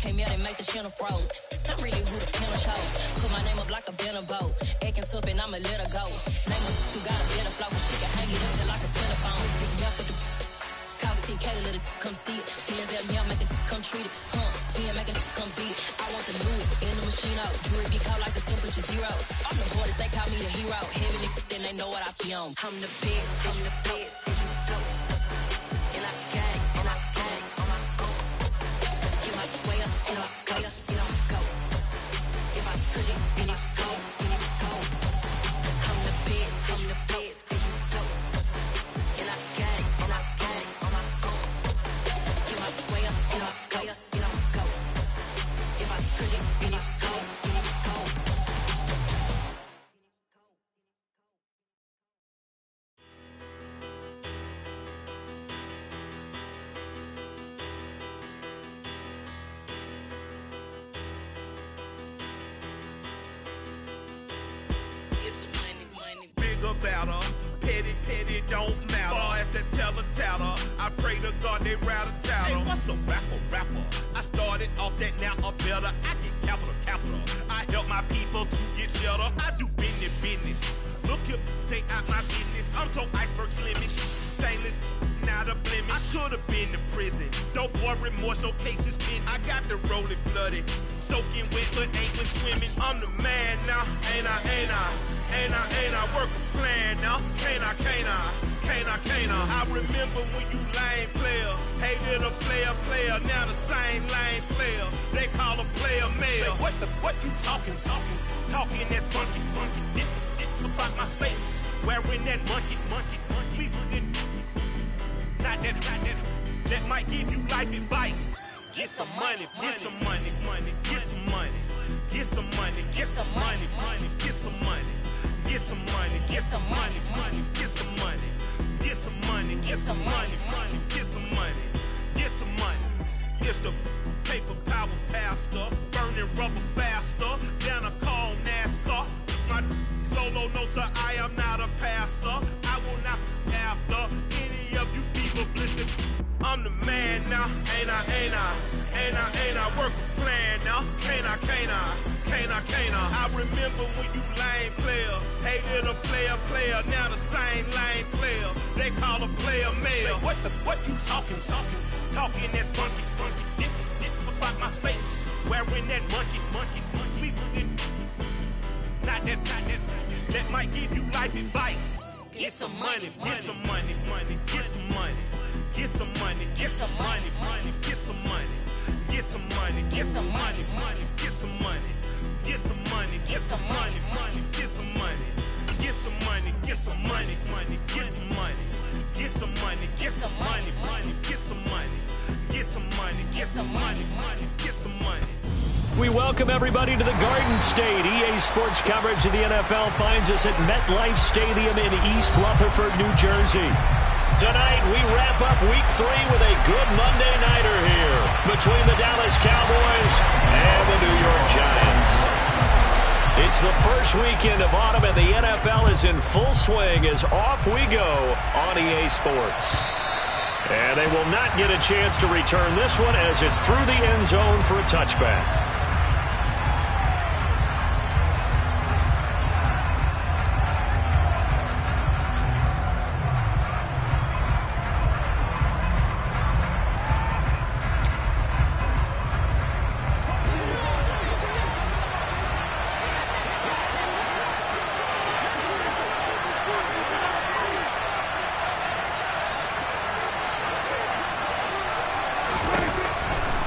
came out and make the channel froze. I'm really who the panel shows. Put my name up like a banner boat. Acting tough and I'ma let her go. Name her who got a better flow, but she can hang it up just like a telephone. Speaking up with the cost 10K to let it come see it. Hands down here, make it come treat it. Spin, make it come beat it. I want the new in the machine out. Jewelry be called like the temperature zero. I'm the hardest, they call me the hero. Heavenly, then they know what I be on. I'm the best, I'm the best, and you know. And I gang on my own. Get my way up, get off, go, get on, go. If I touch it, then it's cold, then it's cold. I'm the best, and you know. And I gang on my own. Get my way up, get off, go, get on, go. If I touch it, then it's cold, then it's cold. About her, petty, don't matter. Far as that teller, I pray to God they rattle tattle. Hey, what's a rapper? I started off that, now I'm better. I get capital. I help my people to get cheddar. I do business. Look here, stay out my business. I'm so iceberg slimish, stainless, not a blemish. I should have been to prison. Don't boy remorse, no cases pinned. I got the rolling flooded, soaking wet, but ain't been swimming. I'm the man now, ain't I work a plan now, can't I? I remember when you lame player, hated a player, now the same lame player, they call a player mayor. What you talking that funky, dip about my face, wearing that monkey, not that, that might give you life advice. Get some money, get some money, get some money, get some money, get some money, get some money. Get some money, get some money, get some money, get some money, get some money, get some money, get some money. It's the paper power pastor, burning rubber faster, down a call NASCAR. My solo no sir, I am not a passer. I will not after any of you fever blistered. I'm the man now, ain't I work a plan now, can't I? I remember when you lame player, hated a player, now the same lame player, they call a player mayor. What you talking that funky, dip about my face, wearing that monkey, not that might give you life advice. Get some money, get some money, get some money. Get some money, get some money, get some money, get some money, get some money, get some money, get some money, get some money, get some money, get some money, get some money, get some money, get some money, get some money, get some money, get some money, get some money, get some money. We welcome everybody to the Garden State. EA Sports coverage of the NFL finds us at MetLife Stadium in East Rutherford, New Jersey. Tonight, we wrap up Week 3 with a good Monday nighter here between the Dallas Cowboys and the New York Giants. It's the first weekend of autumn, and the NFL is in full swing as off we go on EA Sports. And they will not get a chance to return this one as it's through the end zone for a touchback.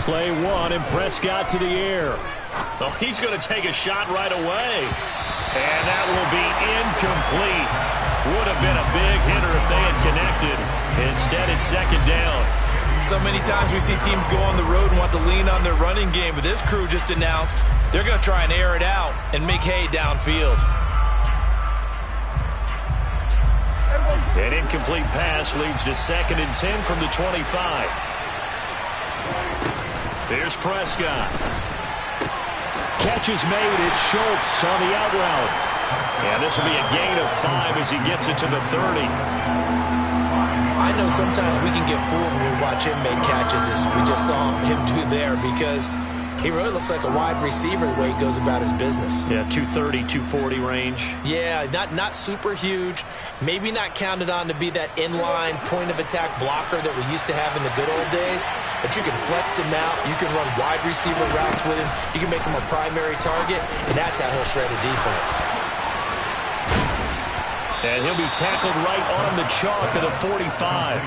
Play one, and Prescott to the air. Oh, he's going to take a shot right away. And that will be incomplete. Would have been a big hitter if they had connected. Instead, it's second down. So many times we see teams go on the road and want to lean on their running game, but this crew just announced they're going to try and air it out and make hay downfield. An incomplete pass leads to 2nd and 10 from the 25. There's Prescott. Catch is made. It's Schultz on the out route. And this will be a gain of 5 as he gets it to the 30. I know sometimes we can get fooled when we watch him make catches, as we just saw him do there, because He really looks like a wide receiver the way he goes about his business. Yeah, 230, 240 range. Yeah, not super huge. Maybe not counted on to be that inline point-of-attack blocker that we used to have in the good old days. But you can flex him out. You can run wide receiver routes with him. You can make him a primary target, and that's how he'll shred a defense. And he'll be tackled right on the chalk at the 45.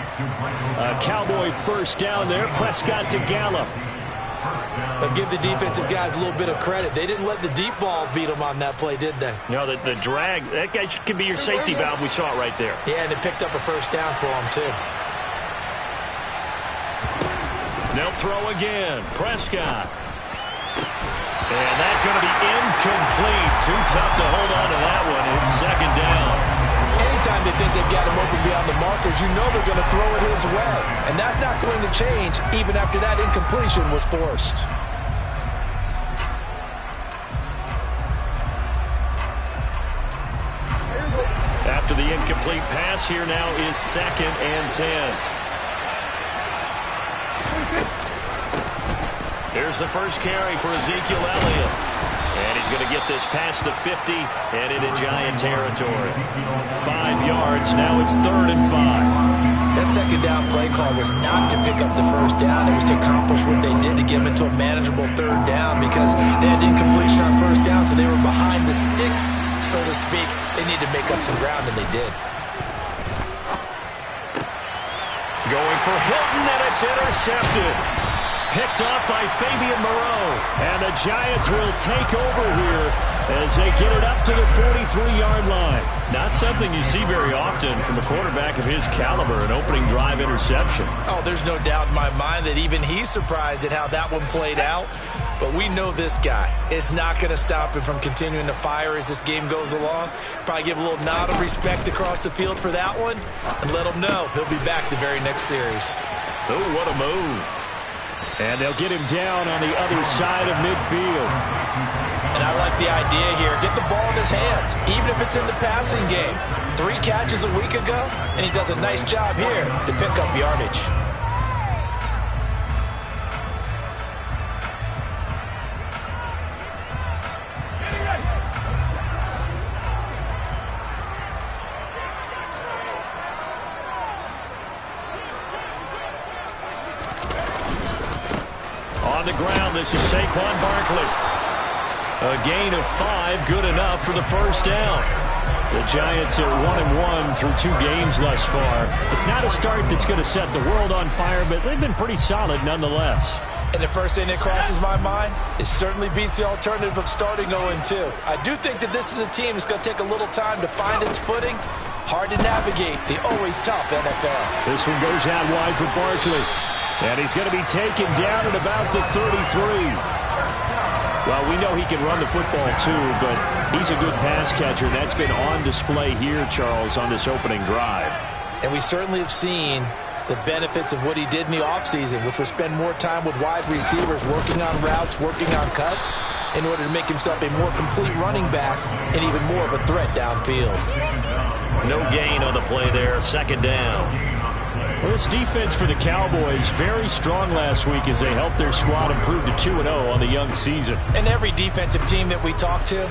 Cowboy first down there. Prescott to Gallup. But give the defensive guys a little bit of credit. They didn't let the deep ball beat them on that play, did they? No, the drag, that guy could be your safety valve. We saw it right there. Yeah, and it picked up a first down for them, too. They'll throw again. Prescott. And that's going to be incomplete. Too tough to hold on to that one. It's second down. Anytime they think they've got him open beyond the markers, you know they're going to throw it his way. And that's not going to change even after that incompletion was forced. After the incomplete pass, here now is 2nd and 10. Here's the first carry for Ezekiel Elliott. And he's going to get this past the 50 and into Giant territory. 5 yards. Now it's 3rd and 5. That second down play call was not to pick up the first down. It was to accomplish what they did to get them into a manageable 3rd down because they had incompletion on first down, so they were behind the sticks, so to speak. They needed to make up some ground, and they did. Going for Hilton, and it's intercepted. Picked off by Fabian Moreau. And the Giants will take over here as they get it up to the 43-yard line. Not something you see very often from a quarterback of his caliber, an opening drive interception. Oh, there's no doubt in my mind that even he's surprised at how that one played out. But we know this guy is not going to stop him from continuing to fire as this game goes along. Probably give a little nod of respect across the field for that one and let him know he'll be back the very next series. Oh, what a move. And they'll get him down on the other side of midfield. And I like the idea here. Get the ball in his hands, even if it's in the passing game. 3 catches a week ago, and he does a nice job here to pick up yardage. On the ground, this is Saquon Barkley. A gain of 5, good enough for the first down. The Giants are 1-1 through 2 games thus far. It's not a start that's going to set the world on fire, but they've been pretty solid nonetheless. And the first thing that crosses my mind, it certainly beats the alternative of starting 0-2. I do think that this is a team that's going to take a little time to find its footing. Hard to navigate the always tough NFL. This one goes out wide for Barkley. And he's going to be taken down at about the 33. Well, we know he can run the football too, but he's a good pass catcher. That's been on display here, Charles, on this opening drive. And we certainly have seen the benefits of what he did in the offseason, which was spend more time with wide receivers, working on routes, working on cuts, in order to make himself a more complete running back and even more of a threat downfield. No gain on the play there, second down. Well, this defense for the Cowboys very strong last week as they helped their squad improve to 2-0 on the young season. And every defensive team that we talk to,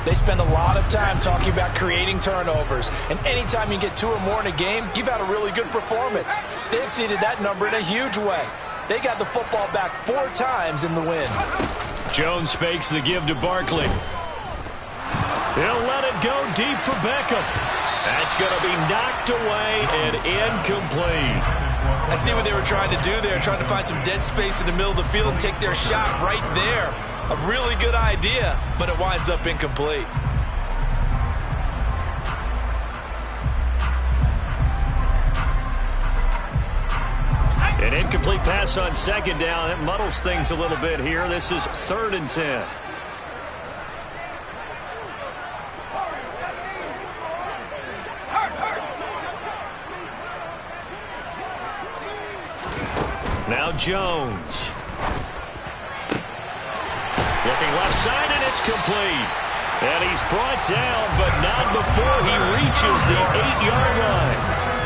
they spend a lot of time talking about creating turnovers. And anytime you get 2 or more in a game, you've had a really good performance. They exceeded that number in a huge way. They got the football back 4 times in the win. Jones fakes the give to Barkley. He'll let it go deep for Beckham. That's going to be knocked away and incomplete. I see what they were trying to do there, trying to find some dead space in the middle of the field and take their shot right there. A really good idea, but it winds up incomplete. An incomplete pass on second down. That muddles things a little bit here. This is 3rd and 10. Now Jones. Looking left side, and it's complete. And he's brought down, but not before he reaches the 8-yard line.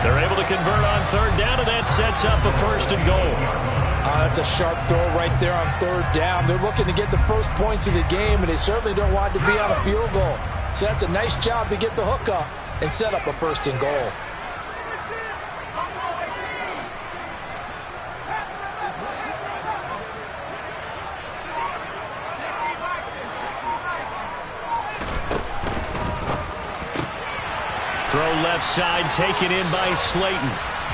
They're able to convert on 3rd down, and that sets up a 1st and goal. That's a sharp throw right there on third down. They're looking to get the first points of the game, and they certainly don't want to be on a field goal. So that's a nice job to get the hook up and set up a 1st and goal. Throw left side, taken in by Slayton.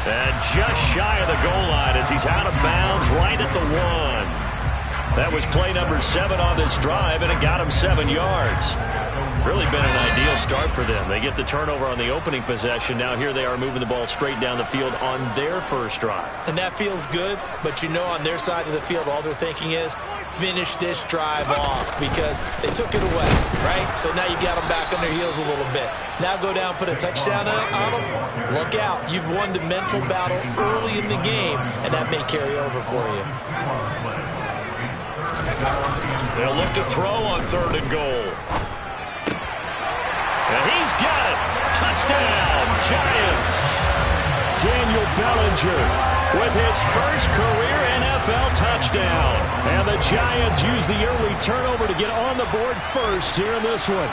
And just shy of the goal line as he's out of bounds right at the 1. That was play number 7 on this drive, and it got him 7 yards. Really been an ideal start for them. They get the turnover on the opening possession. Now here they are moving the ball straight down the field on their first drive. And that feels good, but you know on their side of the field all they're thinking is finish this drive off because they took it away, right? So now you got them back on their heels a little bit. Now go down, put a touchdown on them. Look out. You've won the mental battle early in the game, and that may carry over for you. They'll look to throw on 3rd and goal. And he's got it. Touchdown, Giants. Daniel Bellinger with his first career NFL touchdown. And the Giants use the early turnover to get on the board first here in this one.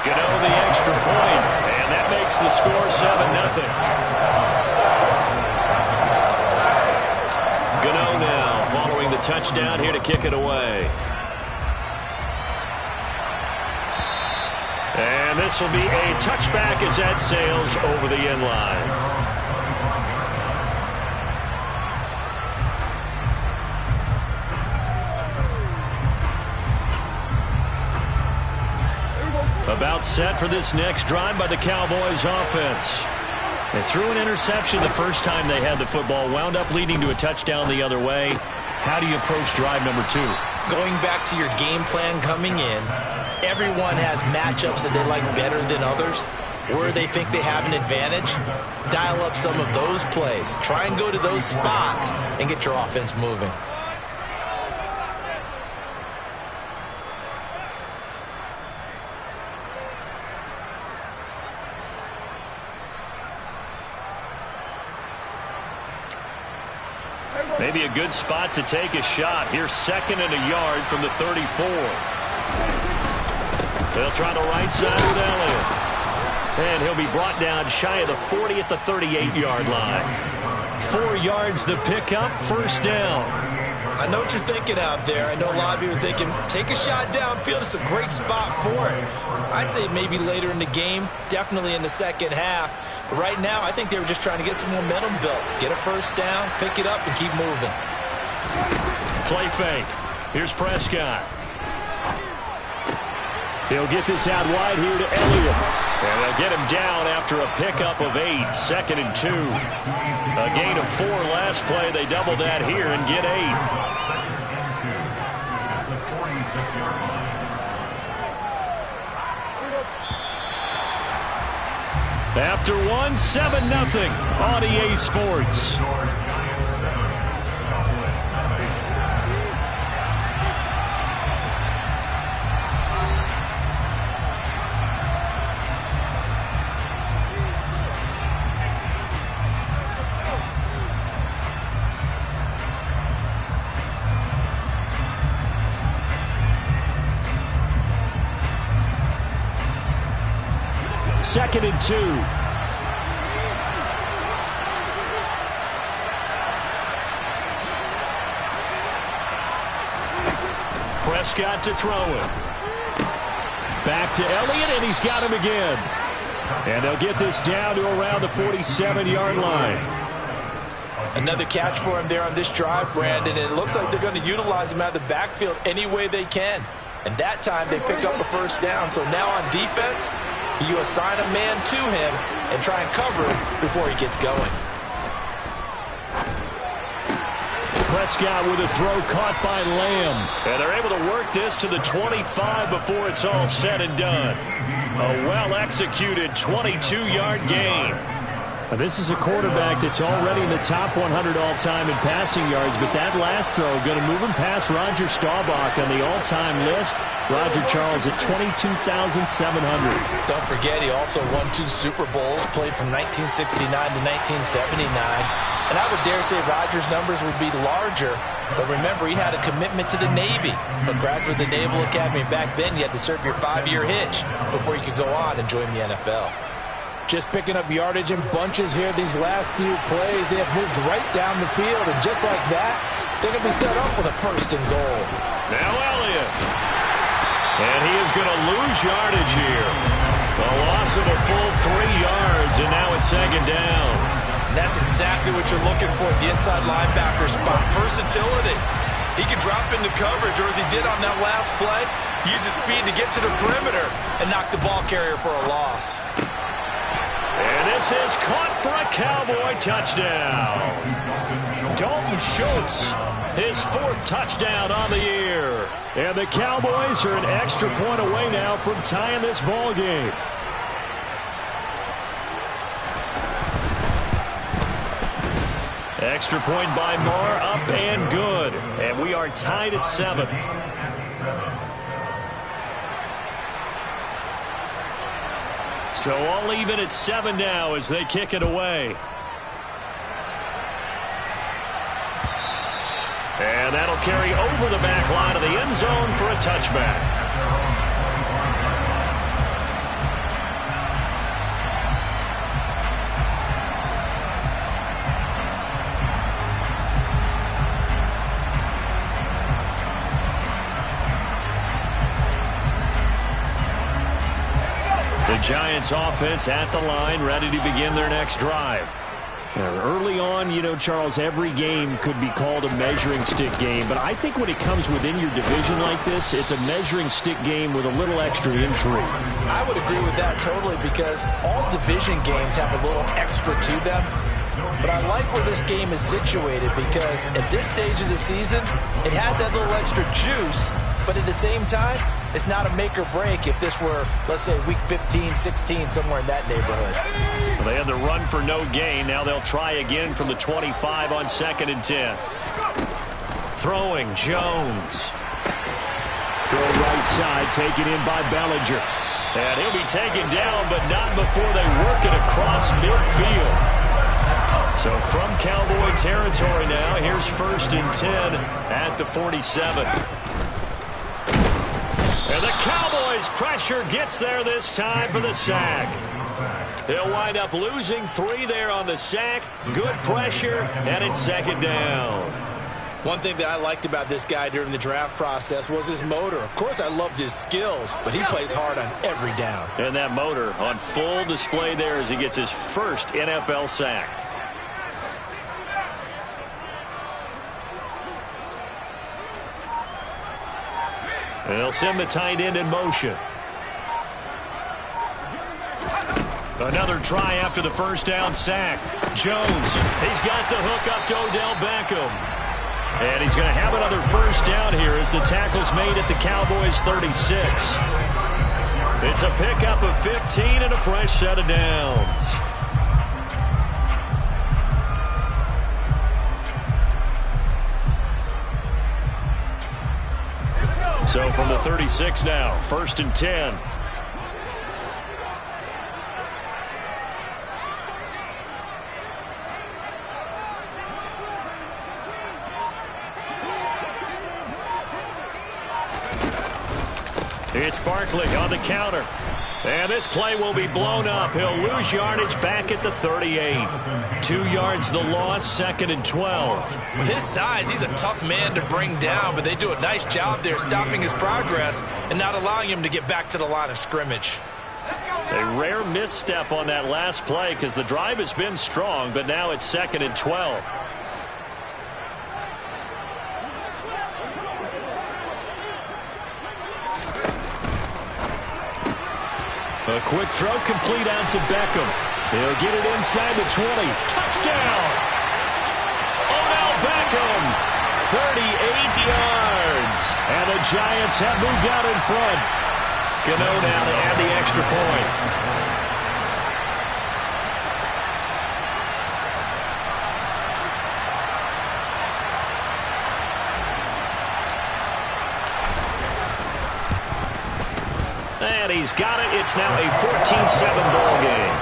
Gano the extra point, and that makes the score 7-0. Gano now following the touchdown here to kick it away. And this will be a touchback as that sails over the end line. About set for this next drive by the Cowboys offense. They threw an interception the first time they had the football, wound up leading to a touchdown the other way. How do you approach drive number 2? Going back to your game plan coming in, everyone has matchups that they like better than others. Where they think they have an advantage, dial up some of those plays. Try and go to those spots and get your offense moving. Maybe a good spot to take a shot. Here's 2nd and a yard from the 34. They'll try the right side with Elliott. And he'll be brought down shy of the 40 at the 38-yard line. 4 yards the pickup, 1st down. I know what you're thinking out there. I know a lot of you are thinking, take a shot downfield. It's a great spot for it. I'd say maybe later in the game, definitely in the second half. But right now, I think they were just trying to get some momentum built. Get a 1st down, pick it up, and keep moving. Play fake. Here's Prescott. He'll get this out wide here to Elliott. And they'll get him down after a pickup of 8, 2nd and 2. A gain of 4 last play. They double that here and get 8. After 1, 7-0 on EA Sports. Second and 2. Prescott to throw it. Back to Elliott, and he's got him again. And they'll get this down to around the 47-yard line. Another catch for him there on this drive, Brandon, and it looks like they're going to utilize him out of the backfield any way they can. And that time they pick up a 1st down. So now on defense, you assign a man to him and try and cover him before he gets going. Prescott with a throw caught by Lamb. And they're able to work this to the 25 before it's all said and done. A well-executed 22-yard gain. This is a quarterback that's already in the top 100 all-time in passing yards, but that last throw going to move him past Roger Staubach on the all-time list. Roger Charles at 22,700. Don't forget, he also won 2 Super Bowls, played from 1969 to 1979. And I would dare say Roger's numbers would be larger, but remember, he had a commitment to the Navy. For graduate of the Naval Academy back then, you had to serve your 5-year hitch before you could go on and join the NFL. Just picking up yardage in bunches here these last few plays. They have moved right down the field, and just like that, they're going to be set up with a 1st and goal. Now Elliott. And he is going to lose yardage here. A loss of a full 3 yards, and now it's 2nd down. And that's exactly what you're looking for at the inside linebacker spot. Versatility. He can drop into coverage, or as he did on that last play, use his speed to get to the perimeter and knock the ball carrier for a loss. And this is caught for a Cowboy touchdown. Dalton Schultz, his 4th touchdown on the year. And the Cowboys are an extra point away now from tying this ball game. Extra point by Marr, up and good. And we are tied at 7. So all even at 7 now as they kick it away. And that'll carry over the back line of the end zone for a touchback. The Giants offense at the line, ready to begin their next drive. Early on, you know, Charles, every game could be called a measuring stick game, but I think when it comes within your division like this, it's a measuring stick game with a little extra intrigue. I would agree with that totally, because all division games have a little extra to them. But I like where this game is situated, because at this stage of the season, it has that little extra juice, but at the same time, it's not a make or break if this were, let's say, week 15, 16, somewhere in that neighborhood. Well, they had the run for no gain. Now they'll try again from the 25 on 2nd and 10. Throwing, Jones. Throw right side, taken in by Bellinger. And he'll be taken down, but not before they work it across midfield. So from Cowboy territory now, here's 1st and 10 at the 47. And the Cowboys' pressure gets there this time for the sack. They'll wind up losing 3 there on the sack. Good pressure, and it's 2nd down. One thing that I liked about this guy during the draft process was his motor. Of course, I loved his skills, but he plays hard on every down. And that motor on full display there as he gets his 1st NFL sack. They'll send the tight end in motion. Another try after the 1st down sack. Jones, he's got the hook up to Odell Beckham. And he's going to have another 1st down here as the tackle's made at the Cowboys' 36. It's a pickup of 15 and a fresh set of downs. So from the 36 now, 1st and 10. It's Barkley on the counter. And this play will be blown up. He'll lose yardage back at the 38. 2 yards the loss, 2nd and 12. With his size, he's a tough man to bring down, but they do a nice job there stopping his progress and not allowing him to get back to the line of scrimmage. A rare misstep on that last play because the drive has been strong, but now it's 2nd and 12. A quick throw complete out to Beckham. He'll get it inside the 20. Touchdown! Odell Beckham, 38 yards. And the Giants have moved out in front. Gano now to add the extra point. and he's got it. It's now a 14-7 ball game.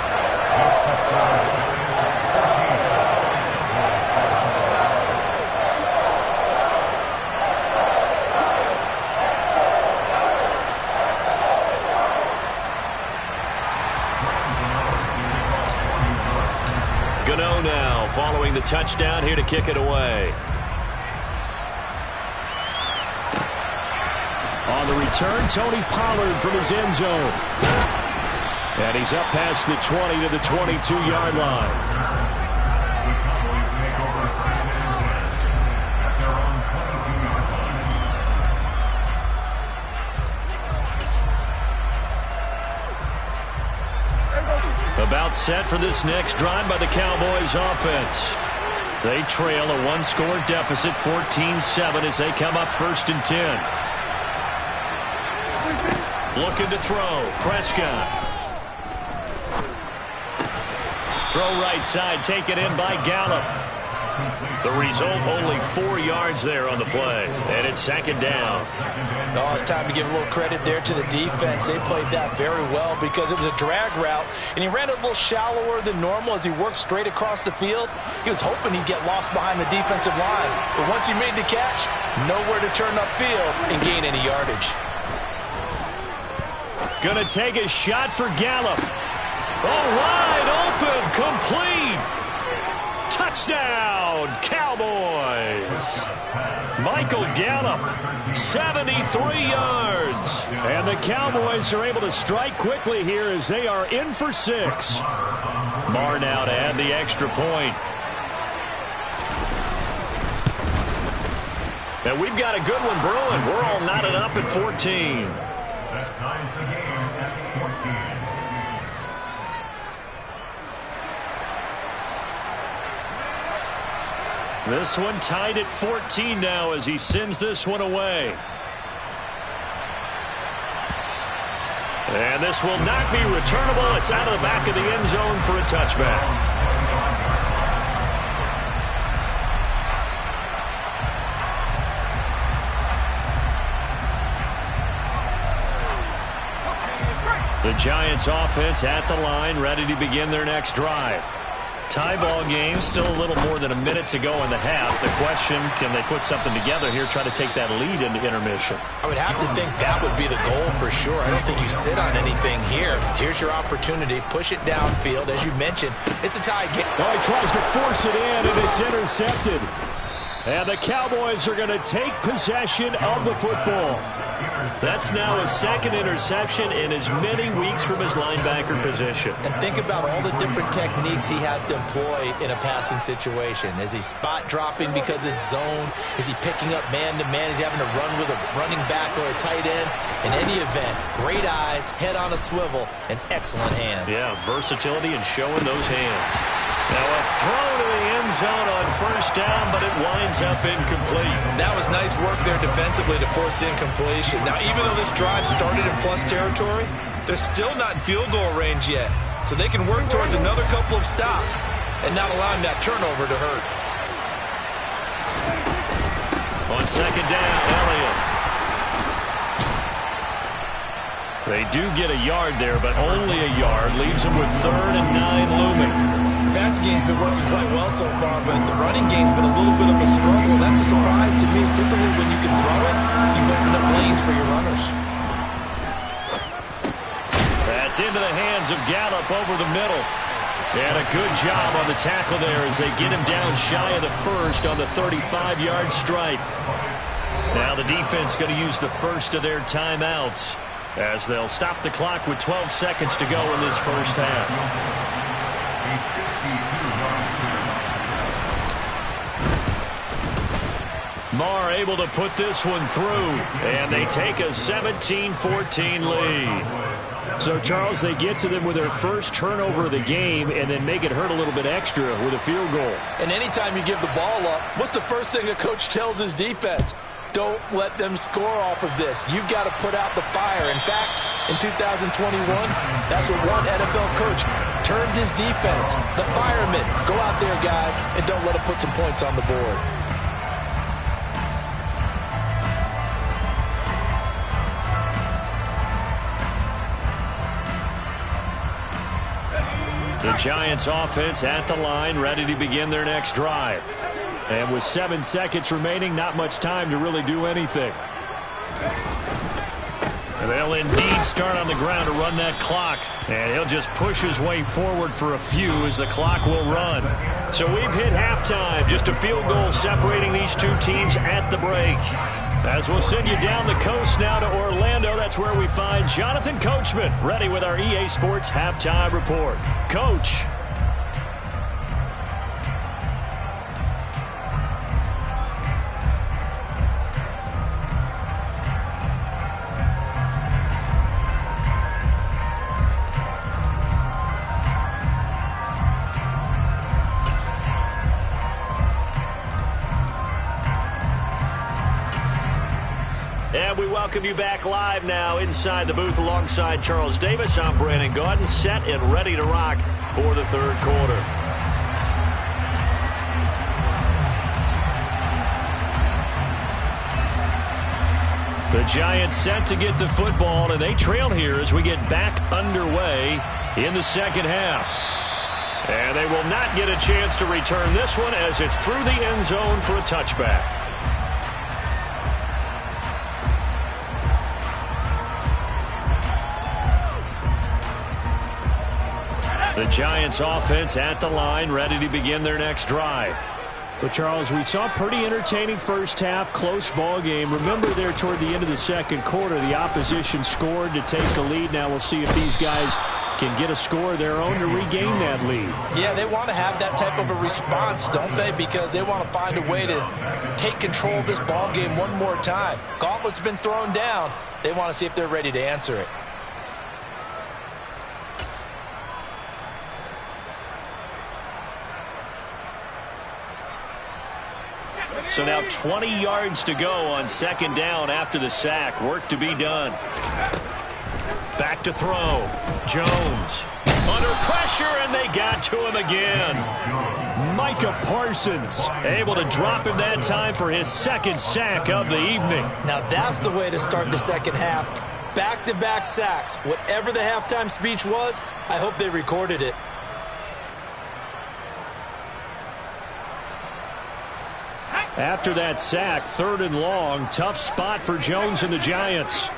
Gano now following the touchdown here to kick it away. On the return, Tony Pollard from his end zone. And he's up past the 20 to the 22-yard line. About set for this next drive by the Cowboys offense. They trail a one-score deficit, 14-7, as they come up 1st and 10. Looking to throw. Prescott. Throw right side, taken in by Gallup. The result, only 4 yards there on the play. And it's 2nd down. Oh, it's time to give a little credit there to the defense. They played that very well because it was a drag route, and he ran a little shallower than normal as he worked straight across the field. He was hoping he'd get lost behind the defensive line. But once he made the catch, nowhere to turn upfield and gain any yardage. Gonna take a shot for Gallup. Oh, wide open, complete. Touchdown, Cowboys. Michael Gallup, 73 yards. And the Cowboys are able to strike quickly here as they are in for 6. Marr now to add the extra point. And we've got a good one brewing. We're all knotted up at 14. That ties the game at 14. This one tied at 14 now as he sends this one away. And this will not be returnable. It's out of the back of the end zone for a touchback. The Giants offense at the line, ready to begin their next drive. Tie ball game, still a little more than a minute to go in the half. The question, can they put something together here, try to take that lead into intermission? I would have to think that would be the goal for sure. I don't think you sit on anything here. Here's your opportunity. Push it downfield. As you mentioned, it's a tie game. Oh, he tries to force it in, and it's intercepted. And the Cowboys are going to take possession of the football. That's now his 2nd interception in as many weeks from his linebacker position. And think about all the different techniques he has to employ in a passing situation. Is he spot dropping because it's zone? Is he picking up man-to-man? Is he having to run with a running back or a tight end? In any event, great eyes, head on a swivel, and excellent hands. Yeah, versatility and showing those hands. Now a throw to the end zone on 1st down, but it winds up incomplete. That was nice work there defensively to force incompletion. Now, even though this drive started in plus territory, they're still not in field goal range yet. So they can work towards another couple of stops and not allowing that turnover to hurt. On 2nd down, Elliott. They do get a yard there, but only a yard. Leaves them with 3rd and 9 looming. The passing game's been working quite well so far, but the running game's been a little bit of a struggle. That's a surprise to me. Typically, when you can throw it, you open up lanes for your runners. That's into the hands of Gallup over the middle. And a good job on the tackle there as they get him down shy of the 1st on the 35-yard stripe. Now the defense going to use the first of their timeouts as they'll stop the clock with 12 seconds to go in this 1st half. Marr able to put this one through, and they take a 17-14 lead. So, Charles, they get to them with their first turnover of the game and then make it hurt a little bit extra with a field goal. And anytime you give the ball up, what's the first thing a coach tells his defense? Don't let them score off of this. You've got to put out the fire. In fact, in 2021, that's what one NFL coach termed his defense. The firemen. Go out there, guys, and don't let them put some points on the board. Giants offense at the line, ready to begin their next drive. And with 7 seconds remaining, not much time to really do anything. And they'll indeed start on the ground to run that clock. And he'll just push his way forward for a few as the clock will run. So we've hit halftime. Just a field goal separating these two teams at the break. As we'll send you down the coast now to Orlando, that's where we find Jonathan Coachman, ready with our EA Sports Halftime Report. Coach. And we welcome you back live now inside the booth alongside Charles Davis. I'm Brandon Gaudin, set and ready to rock for the third quarter. The Giants set to get the football, and they trail here as we get back underway in the second half. And they will not get a chance to return this one as it's through the end zone for a touchback. The Giants offense at the line, ready to begin their next drive. But, Charles, we saw a pretty entertaining first half, close ball game. Remember there toward the end of the second quarter, the opposition scored to take the lead. Now we'll see if these guys can get a score of their own to regain that lead. Yeah, they want to have that type of a response, don't they? Because they want to find a way to take control of this ball game one more time. Gauntlet's been thrown down. They want to see if they're ready to answer it. So now 20 yards to go on second down after the sack. Work to be done. Back to throw. Jones under pressure, and they got to him again. Micah Parsons able to drop him that time for his second sack of the evening. Now that's the way to start the second half. Back-to-back sacks. Whatever the halftime speech was, I hope they recorded it. After that sack, 3rd and long, tough spot for Jones and the Giants.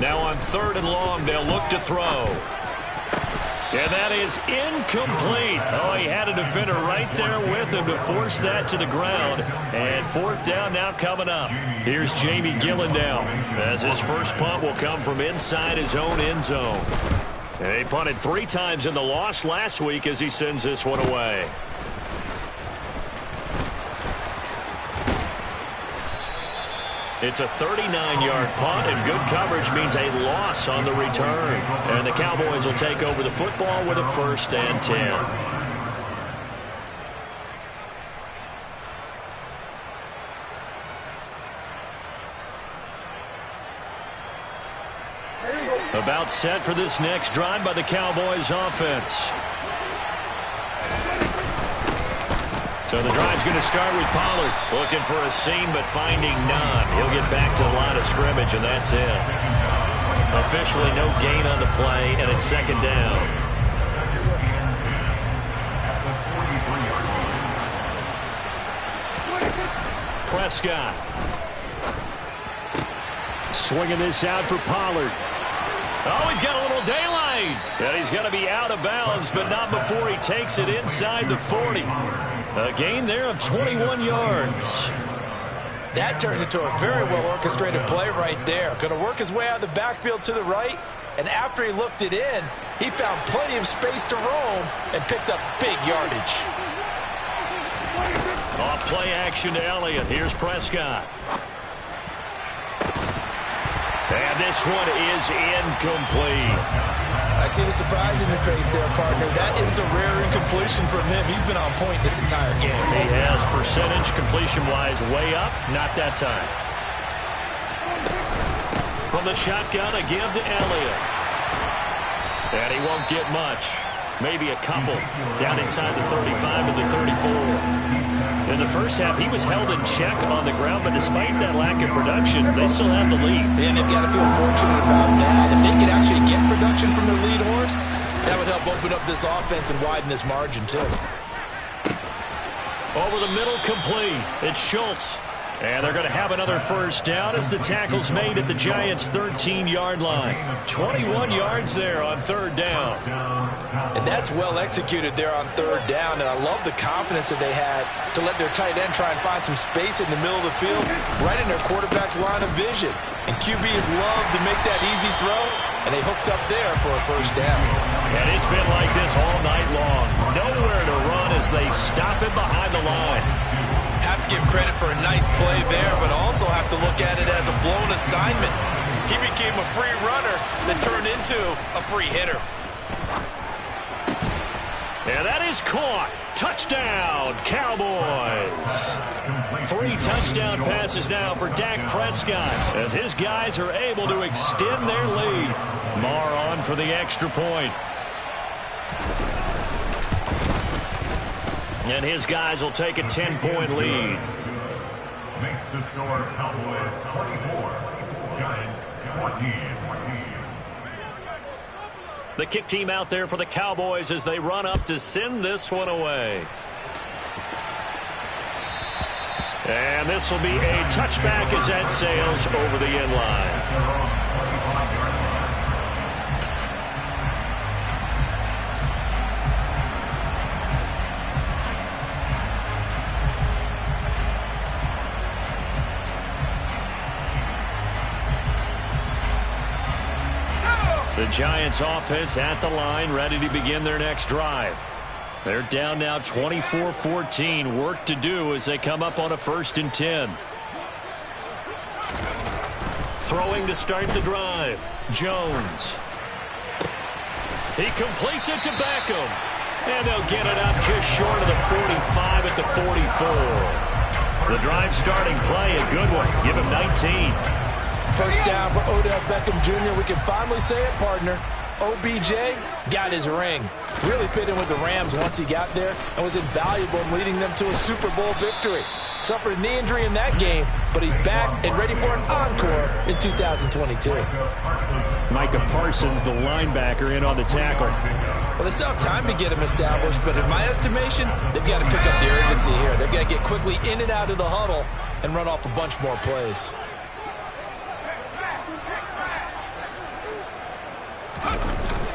Now on 3rd and long, they'll look to throw. And that is incomplete. Oh, he had a defender right there with him to force that to the ground. And 4th down now coming up. Here's Jamie Gillendow as his first punt will come from inside his own end zone. And he punted 3 times in the loss last week as he sends this one away. It's a 39-yard punt, and good coverage means a loss on the return. And the Cowboys will take over the football with a 1st and 10. About set for this next drive by the Cowboys offense. So the drive's going to start with Pollard. Looking for a seam, but finding none. He'll get back to the line of scrimmage, and that's it. Officially no gain on the play, and it's 2nd down. Prescott. Swinging this out for Pollard. Oh, he's got a little daylight. And he's going to be out of bounds, but not before he takes it inside the 40. A gain there of 21 yards. That turns into a very well-orchestrated play right there. Going to work his way out of the backfield to the right, and after he looked it in, he found plenty of space to roam and picked up big yardage. Off play action to Elliott. Here's Prescott. And this one is incomplete. I see the surprise in your face there, partner. That is a rare incompletion from him. He's been on point this entire game. He has percentage completion-wise way up. Not that time. From the shotgun, a give to Elliott. And he won't get much. maybe a couple down inside the 35 and the 34. In the first half, he was held in check on the ground, but despite that lack of production, they still have the lead. And they've got to feel fortunate about that. If they could actually get production from their lead horse, that would help open up this offense and widen this margin, too. Over the middle, complete. It's Schultz. And they're going to have another first down as the tackle's made at the Giants' 13-yard line. 21 yards there on third down. And that's well executed there on third down. And I love the confidence that they had to let their tight end try and find some space in the middle of the field, right in their quarterback's line of vision. And QBs love to make that easy throw, and they hooked up there for a first down. And it's been like this all night long. Nowhere to run as they stop him behind the line. Have to give credit for a nice play there, but also have to look at it as a blown assignment. He became a free runner that turned into a free hitter. And that is caught. Touchdown, Cowboys. 3 touchdown passes now for Dak Prescott as his guys are able to extend their lead. Marr on for the extra point. And his guys will take a 10-point lead. Makes the score Cowboys 24, Giants 14. The kick team out there for the Cowboys as they run up to send this one away. And this will be a touchback as that sails over the end line. The Giants offense at the line, ready to begin their next drive. They're down now 24-14. Work to do as they come up on a 1st and 10. Throwing to start the drive. Jones. He completes it to Beckham. And they'll get it up just short of the 45 at the 44. The drive starting play, a good one. Give him 19. First down for Odell Beckham Jr. We can finally say it, partner. OBJ got his ring. Really fit in with the Rams once he got there and was invaluable in leading them to a Super Bowl victory. Suffered a knee injury in that game, but he's back and ready for an encore in 2022. Micah Parsons, the linebacker, in on the tackle. Well, they still have time to get him established, but in my estimation, they've got to pick up the urgency here. They've got to get quickly in and out of the huddle and run off a bunch more plays.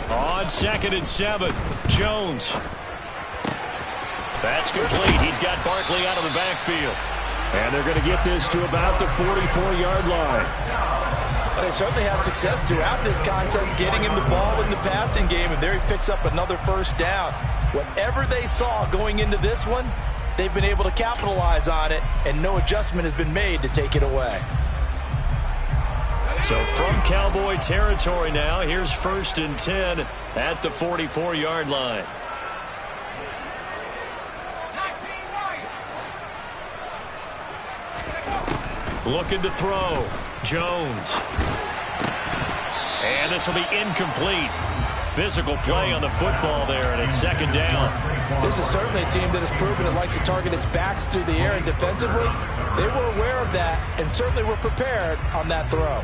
On 2nd and 7, Jones. That's complete. He's got Barkley out of the backfield. And they're going to get this to about the 44-yard line. They certainly had success throughout this contest getting him the ball in the passing game, and there he picks up another first down. Whatever they saw going into this one, they've been able to capitalize on it, and no adjustment has been made to take it away. So from Cowboy territory now, here's 1st and 10 at the 44-yard line. Looking to throw. Jones. And this will be incomplete. Physical play on the football there, and it's 2nd down. This is certainly a team that has proven it likes to target its backs through the air, and defensively, they were aware of that and certainly were prepared on that throw.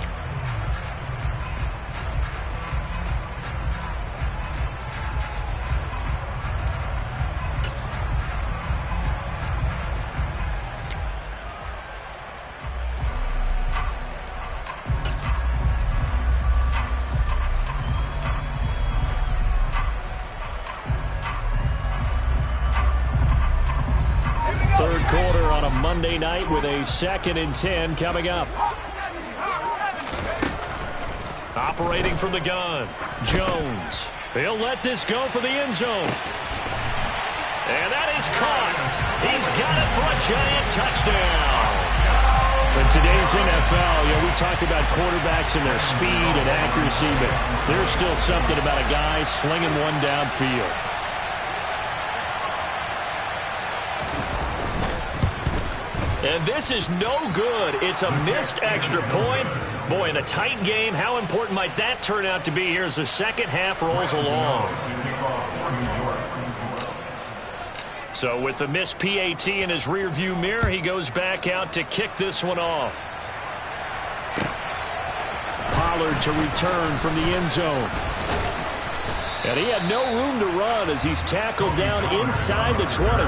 Monday night with a 2nd and 10 coming up. Operating from the gun, Jones. He'll let this go for the end zone. And that is caught. He's got it for a giant touchdown. In today's NFL, we talk about quarterbacks and their speed and accuracy, but there's still something about a guy slinging one downfield. And this is no good. It's a missed extra point, Boy, in a tight game, how important might that turn out to be here as the second half rolls along? So with the missed PAT in his rearview mirror, he goes back out to kick this one off. Pollard to return from the end zone. And he had no room to run as he's tackled down inside the 20.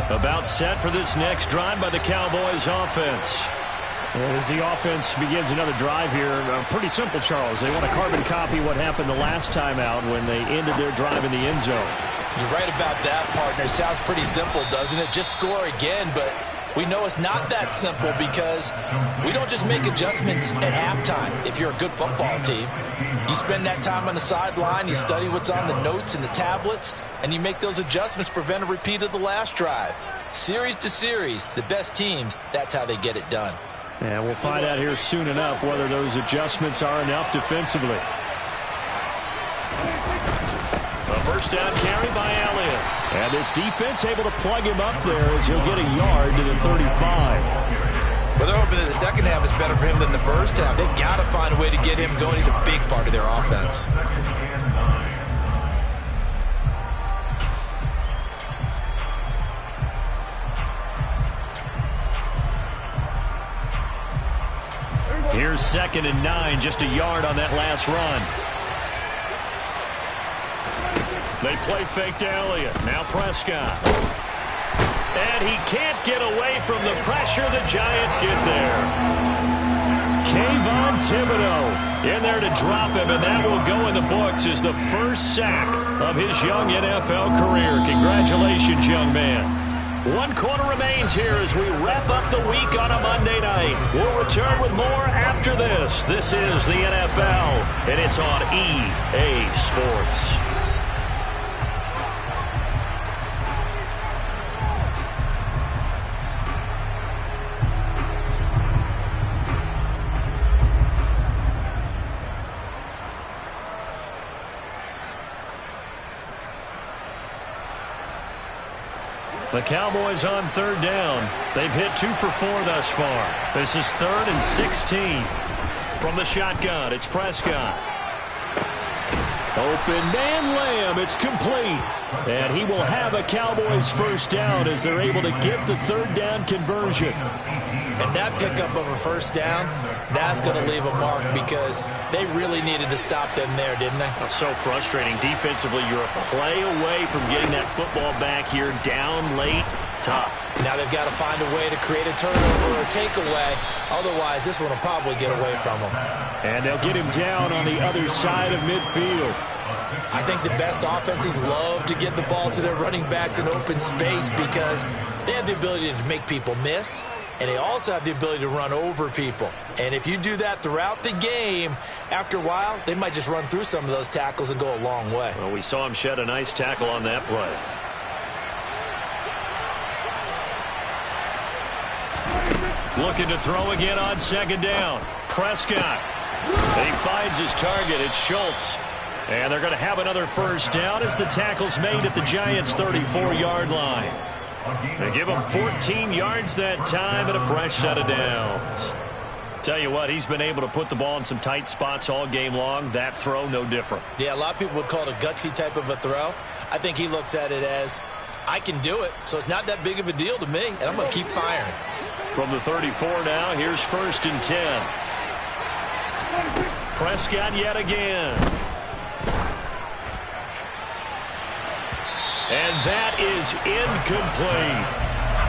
About set for this next drive by the Cowboys offense. As the offense begins another drive here, pretty simple, Charles. They want to carbon copy what happened the last time out when they ended their drive in the end zone. You're right about that, partner. Sounds pretty simple, doesn't it? Just score again, but we know it's not that simple because we don't just make adjustments at halftime if you're a good football team. You spend that time on the sideline, you study what's on the notes and the tablets, and you make those adjustments to prevent a repeat of the last drive. Series to series, the best teams, that's how they get it done. And we'll find out here soon enough whether those adjustments are enough defensively. A first down carry by Elliott. And this defense able to plug him up there as he'll get a yard to the 35. Well, they're hoping that the second half is better for him than the first half. They've got to find a way to get him going. He's a big part of their offense. Here's 2nd and 9, just a yard on that last run. They play fake to Elliott. Now Prescott. And he can't get away from the pressure. The Giants get there. Kayvon Thibodeau in there to drop him, and that will go in the books as the first sack of his young NFL career. Congratulations, young man. 1 quarter remains here as we wrap up the week on a Monday night. We'll return with more after this. This is the NFL, and it's on EA Sports. The Cowboys on 3rd down. They've hit 2 for 4 thus far. This is 3rd and 16. From the shotgun, it's Prescott. Open man Lamb. It's complete. And he will have a Cowboys first down as they're able to get the 3rd down conversion. And that pickup of a first down, that's going to leave a mark because they really needed to stop them there, didn't they? Oh, so frustrating. Defensively, you're a play away from getting that football back here down late. Tough. Now they've got to find a way to create a turnover or a takeaway. Otherwise, this one will probably get away from them. And they'll get him down on the other side of midfield. I think the best offenses love to get the ball to their running backs in open space because they have the ability to make people miss, and they also have the ability to run over people. And if you do that throughout the game, after a while, they might just run through some of those tackles and go a long way. Well, we saw him shed a nice tackle on that play. Looking to throw again on 2nd down. Prescott. He finds his target. It's Schultz. And they're going to have another first down as the tackle's made at the Giants' 34-yard line. They give him 14 yards that time and a fresh set of downs. Tell you what, he's been able to put the ball in some tight spots all game long. That throw, no different. Yeah, a lot of people would call it a gutsy type of a throw. I think he looks at it as, I can do it, so it's not that big of a deal to me, and I'm going to keep firing. From the 34 now, here's 1st and 10. Prescott yet again. And that is incomplete.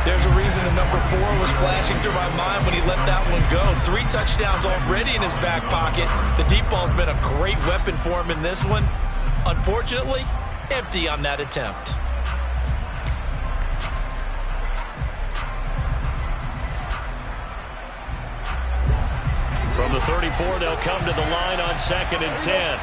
There's a reason the number 4 was flashing through my mind when he let that one go. 3 touchdowns already in his back pocket. The deep ball's been a great weapon for him in this one. Unfortunately, empty on that attempt. From the 34, they'll come to the line on 2nd and 10.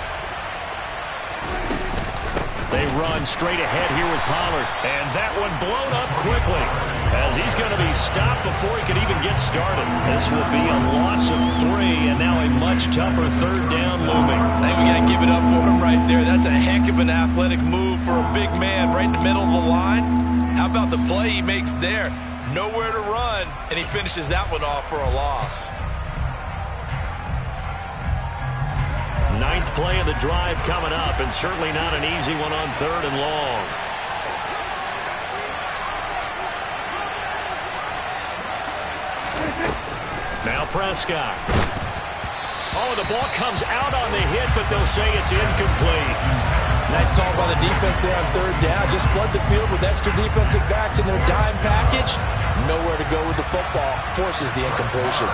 They run straight ahead here with Pollard. And that one blown up quickly. as he's going to be stopped before he can even get started. This will be a loss of 3, and now a much tougher third down looming. I think we got to give it up for him right there. That's a heck of an athletic move for a big man right in the middle of the line. How about the play he makes there? Nowhere to run, and he finishes that one off for a loss. 9th play of the drive coming up, and certainly not an easy one on 3rd and long. Now Prescott. Oh, the ball comes out on the hit, but they'll say it's incomplete. Nice call by the defense there on 3rd down. Just flood the field with extra defensive backs in their dime package. Nowhere to go with the football. Forces the incompletion.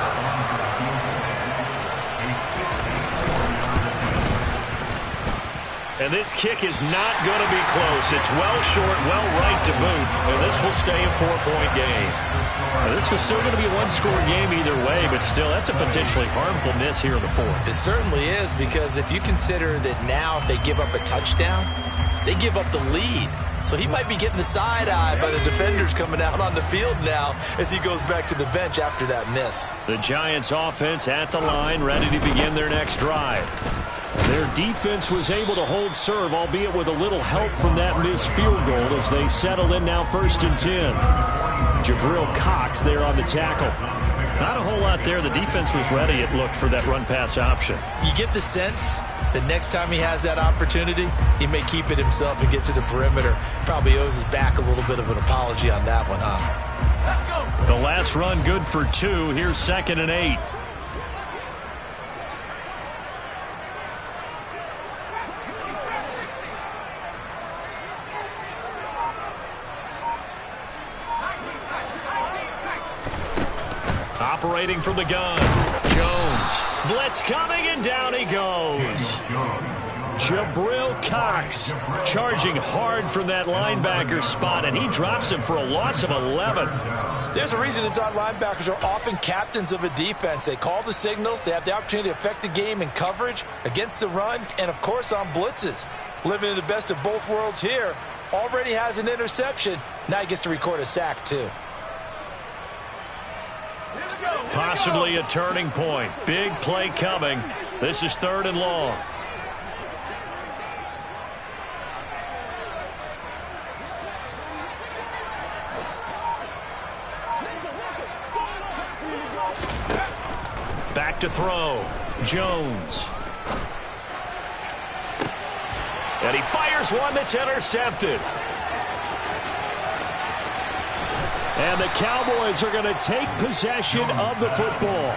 And this kick is not going to be close. It's well short, well right to boot. And this will stay a 4-point game. Now, this was still going to be a one-score game either way, but still, that's a potentially harmful miss here in the 4th. It certainly is, because if you consider that now if they give up a touchdown, they give up the lead. So he might be getting the side-eye by the defenders coming out on the field now as he goes back to the bench after that miss. The Giants offense at the line, ready to begin their next drive. Their defense was able to hold serve, albeit with a little help from that missed field goal as they settle in now 1st and 10. Jabril Cox there on the tackle. Not a whole lot there. The defense was ready, it looked, for that run-pass option. You get the sense that next time he has that opportunity, he may keep it himself and get to the perimeter. Probably owes his back a little bit of an apology on that one, huh? The last run good for 2. Here's 2nd and 8. Operating from the gun. Jones. Blitz coming, and down he goes. Jabril Cox charging hard from that linebacker spot, and he drops him for a loss of 11. There's a reason inside linebackers are often captains of a defense. They call the signals. They have the opportunity to affect the game in coverage, against the run, and, of course, on blitzes. Living in the best of both worlds here. Already has an interception. Now he gets to record a sack, too. Possibly a turning point. Big play coming. This is 3rd and long. Back to throw. Jones. And he fires one that's intercepted. And the Cowboys are going to take possession of the football.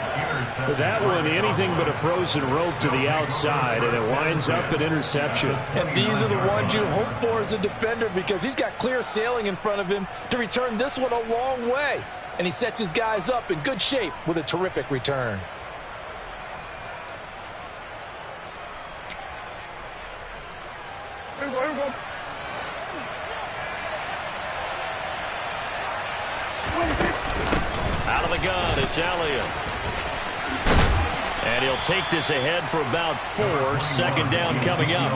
That one, anything but a frozen rope to the outside, and it winds up an interception. And these are the ones you hope for as a defender, because he's got clear sailing in front of him to return this one a long way. And he sets his guys up in good shape with a terrific return. Out of the gun, it's Elliott. And he'll take this ahead for about 4. 2nd down coming up.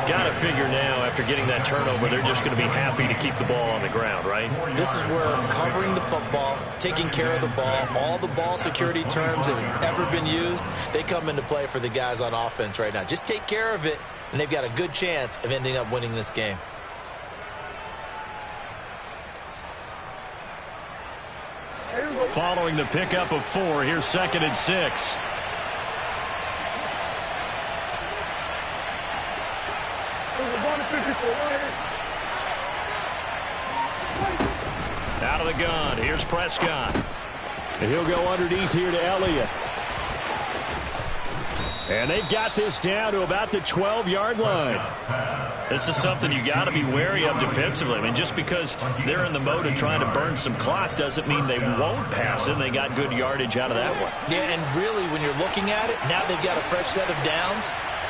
Got to figure now, after getting that turnover, they're just going to be happy to keep the ball on the ground, right? This is where covering the football, taking care of the ball, all the ball security terms that have ever been used, they come into play for the guys on offense right now. Just take care of it, and they've got a good chance of ending up winning this game. Following the pickup of 4, here's 2nd and 6. Out of the gun, here's Prescott. And he'll go underneath here to Elliott. And they've got this down to about the 12-yard line. This is something you got to be wary of defensively. I mean, just because they're in the mode of trying to burn some clock doesn't mean they won't pass it. They got good yardage out of that one. Yeah, and really, when you're looking at it, now they've got a fresh set of downs.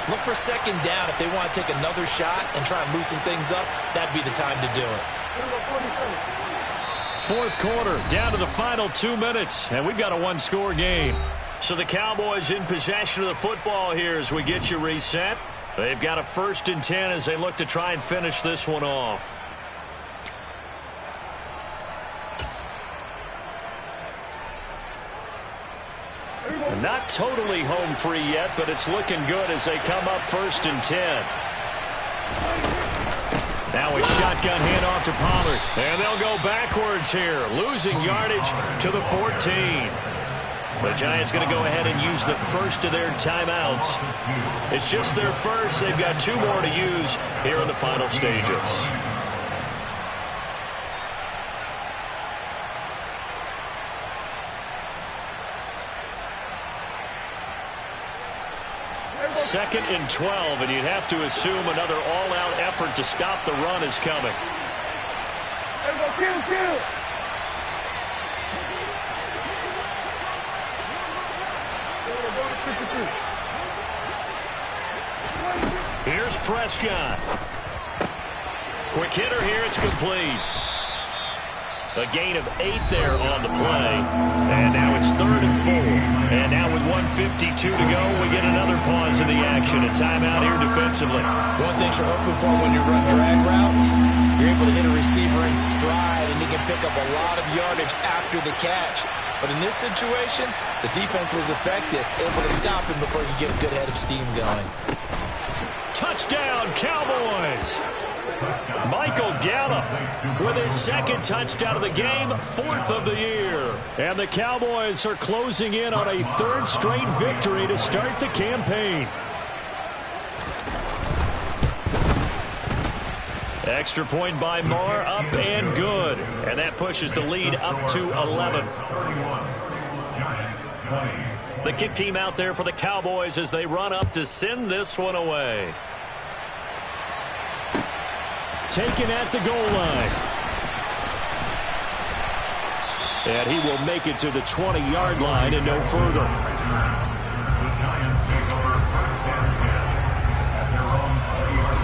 Look for 2nd down. If they want to take another shot and try and loosen things up, that'd be the time to do it. 4th quarter, down to the final 2 minutes, and we've got a one-score game. So the Cowboys in possession of the football here as we get you reset. They've got a 1st and 10 as they look to try and finish this one off. Not totally home free yet, but it's looking good as they come up 1st and 10. Now a shotgun handoff to Pollard. And they'll go backwards here, losing yardage to the 14. The Giants going to go ahead and use the first of their timeouts. It's just their first. They've got 2 more to use here in the final stages. Second and 12, and you'd have to assume another all-out effort to stop the run is coming. Here's Prescott. Quick hitter here, it's complete. A gain of 8 there on the play. And now it's 3rd and 4. And now with 1:52 to go, we get another pause in the action. A timeout here defensively. One thing you're hoping for when you run drag routes, you're able to hit a receiver in stride, and he can pick up a lot of yardage after the catch. But in this situation, the defense was effective, able to stop him before you get a good head of steam going. Touchdown, Cowboys! Michael Gallup with his 2nd touchdown of the game, 4th of the year. And the Cowboys are closing in on a 3rd straight victory to start the campaign. Extra point by Moore, up and good. And that pushes the lead up to 11. The kick team out there for the Cowboys as they run up to send this one away. Taken at the goal line. And he will make it to the 20-yard line and no further. The Giants take over 1st and 10 at their own 20-yard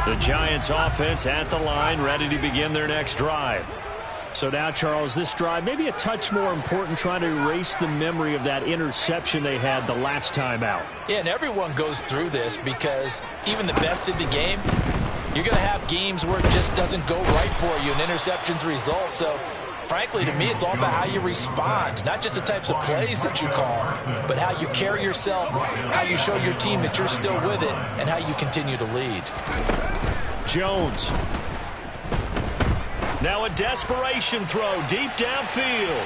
line. The Giants offense at the line, ready to begin their next drive. So now, Charles, this drive maybe a touch more important, trying to erase the memory of that interception they had the last time out. Yeah, and everyone goes through this because even the best in the game, you're going to have games where it just doesn't go right for you and interceptions result. So, frankly, to me, it's all about how you respond, not just the types of plays that you call, but how you carry yourself, how you show your team that you're still with it, and how you continue to lead. Jones. Now a desperation throw deep downfield.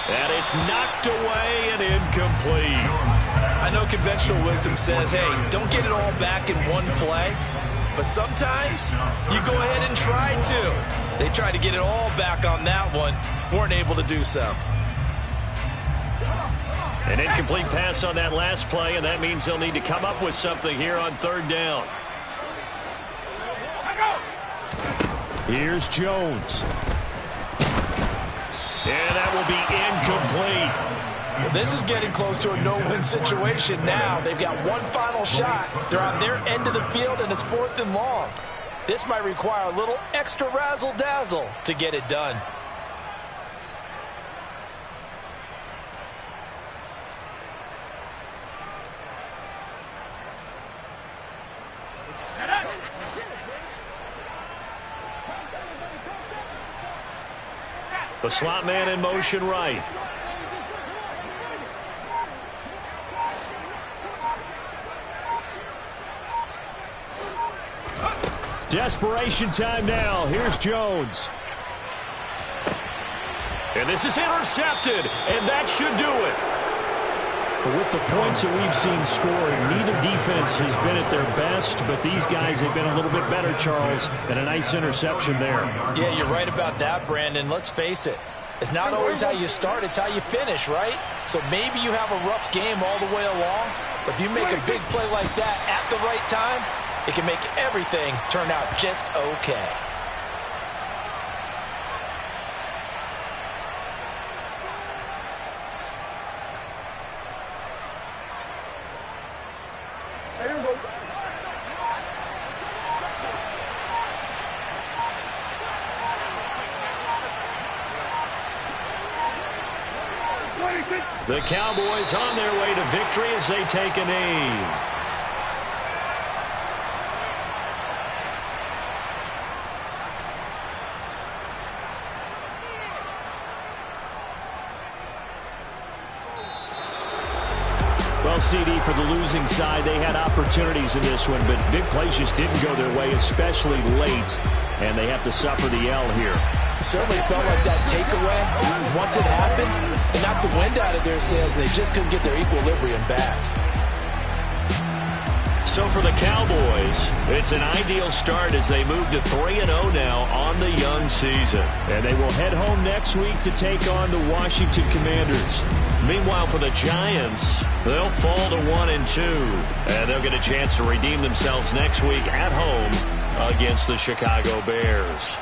And it's knocked away and incomplete. I know conventional wisdom says, hey, don't get it all back in one play. But sometimes you go ahead and try to. They tried to get it all back on that one. Weren't able to do so. An incomplete pass on that last play, and that means they'll need to come up with something here on 3rd down. Here's Jones. And that will be incomplete. Well, this is getting close to a no-win situation now. They've got one final shot. They're on their end of the field, and it's 4th and long. This might require a little extra razzle-dazzle to get it done. The slot man in motion right. Desperation time now. Here's Jones. And this is intercepted, and that should do it. With the points that we've seen scored, neither defense has been at their best, but these guys have been a little bit better, Charles, and a nice interception there. Yeah, you're right about that, Brandon. Let's face it. It's not always how you start, it's how you finish, right? So maybe you have a rough game all the way along, but if you make a big play like that at the right time, it can make everything turn out just okay. The Cowboys on their way to victory as they take a knee. Well, CD, for the losing side, they had opportunities in this one, but big plays just didn't go their way, especially late, and they have to suffer the L here. It certainly felt like that takeaway, once it happened, it knocked the wind out of their sails, and they just couldn't get their equilibrium back. So for the Cowboys, it's an ideal start as they move to 3-0 now on the young season. And they will head home next week to take on the Washington Commanders. Meanwhile, for the Giants, they'll fall to 1-2, and they'll get a chance to redeem themselves next week at home against the Chicago Bears.